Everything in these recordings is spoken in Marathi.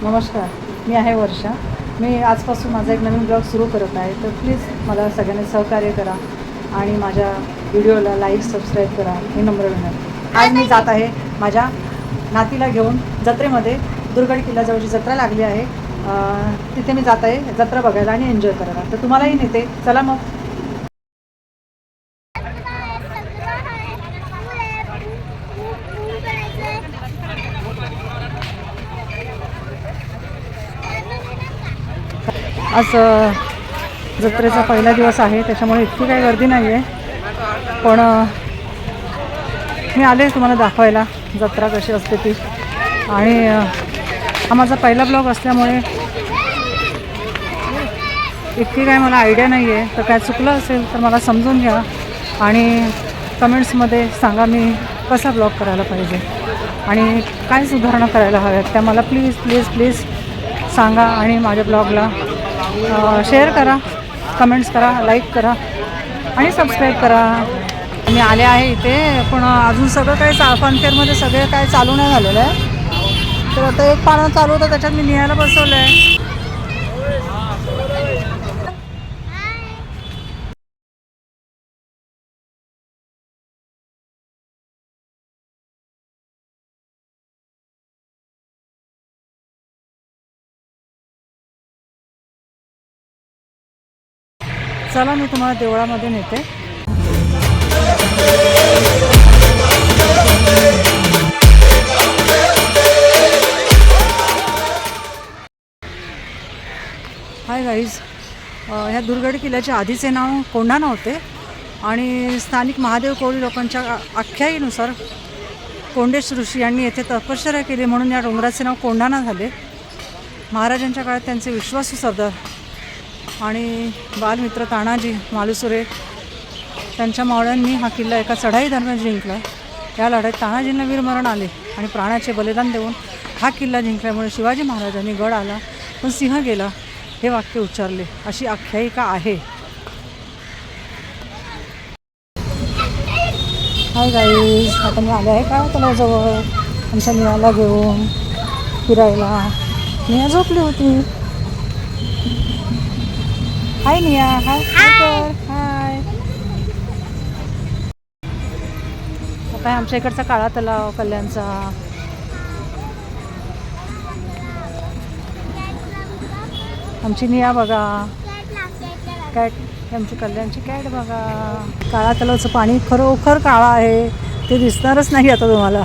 नमस्कार, मी आहे वर्षा. मी आजपासून माझा एक नवीन ब्लॉग सुरू करत आहे, तर प्लीज मला सगळ्यांनी सहकार्य करा आणि माझ्या व्हिडिओला लाईक सबस्क्राईब करा ही नम्र विनंती. आज मी जात आहे माझ्या नातीला घेऊन जत्रेमध्ये. दुर्गड किल्ल्याजवळची जत्रा लागली आहे, तिथे मी जात आहे जत्रा बघायला आणि एन्जॉय करायला. तर तुम्हालाही नेते, चला मग. आज जत्रेचा पहिला दिवस आहे, त्याच्यामुळे इतकी काही गर्दी नाही आहे, पण मी आले तुम्हाला दाखवायला जत्रा कशी असते ती. आणि हा माझा पहिला ब्लॉग असल्यामुळे इतकी काय मला आयडिया नाही आहे. तर काय चुकलं असेल तर मला समजून घ्या आणि कमेंट्समध्ये सांगा मी कसा ब्लॉग करायला पाहिजे आणि काय सुधारणा करायला हव्यात त्या मला प्लीज प्लीज प्लीज सांगा. आणि माझ्या ब्लॉगला शेअर करा, कमेंट्स करा, लाईक करा आणि सबस्क्राईब करा. मी आले आहे इथे, पण अजून सगळं काही फनफेअरमध्ये सगळे काय चालू नाही झालेलं आहे. तर आता एक पानं चालू होतं, त्याच्यात मी निहायला बसवलं आहे. चला मी तुम्हाला देवळामध्ये नेते. हाय गाईज, ह्या दुर्गड किल्ल्याचे आधीचे नाव कोंढाणा होते आणि स्थानिक महादेव कोळी लोकांच्या आख्यायीनुसार कोंडेश ऋषी यांनी येथे तपश्चर्या केली म्हणून या डोंगराचे नाव कोंढाणा झाले. महाराजांच्या काळात त्यांचे विश्वासू सरदार आणि बालमित्र तानाजी मालुसरे त्यांच्या मावळ्यांनी हा किल्ला एका चढाई दरम्यान जिंकला. या लढाईत तानाजींना वीरमरण आले आणि प्राणाचे बलिदान देऊन हा किल्ला जिंकल्यामुळे शिवाजी महाराजांनी गड आला पण सिंह गेला हे वाक्य उच्चारले, अशी आख्यायिका आहे. हाय गाईज, आता मी आले आहे का तलावाजवळ आमच्या नियाला घेऊन फिरायला. निया झोपली होती. हाय निया, हाय हाय. आता आमच्या इकडचा काळा तलाव कल्याणचा. आमची निया बघा, कॅट, आमची कल्याणची कॅट बघा. काळा तलावचं पाणी खरोखर काळा आहे, ते दिसणारच नाही आता तुम्हाला.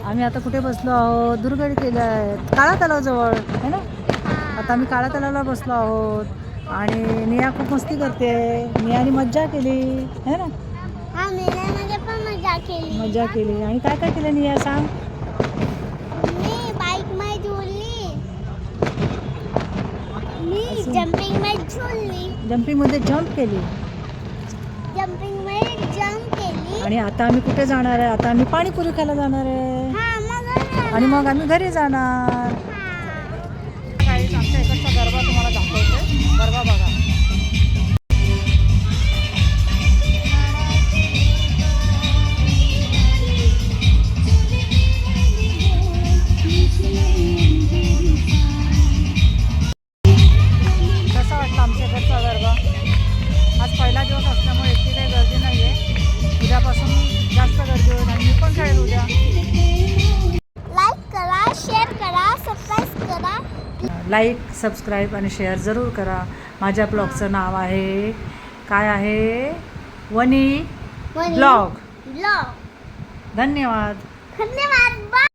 आम्ही आता कुठे बसलो आहोत? दुर्गड किल्ल्यात काळा तलावाजवळ आहे ना. आता आम्ही काळा तलावाला बसलो आहोत आणि निया खूप मस्ती करते. नियाने मज्जा केली है ना. मजा केली. आणि काय काय केलं निया सांग? मी बाइक मध्ये झुलली, मी जंपिंग मध्ये झुलली, जंपिंग मध्ये जंप केली. जंपिंग मध्ये जंप केली. आणि आता आम्ही कुठे जाणार आहे? आता आम्ही पाणीपुरी खायला जाणार आहे आणि मग आम्ही घरी जाणार. आमच्या इकडचा गरबा तुम्हाला दाखवते. गरबा बघा. कसा वाटला आमच्या इकडचा गरबा? आज पहिला दिवस असल्यामुळे इतकी काही गर्दी नाही आहे. उद्यापासून जास्त गर्दी होईल आणि मी पण खेळेल उद्या. लाईक करा, शेअर करा, सबस्क्राईब करा. लाईक, सबस्क्राईब आणि शेअर जरूर करा. माझ्या ब्लॉगचं नाव आहे काय आहे? वनी ब्लॉग. ब्लॉग. धन्यवाद. धन्यवाद.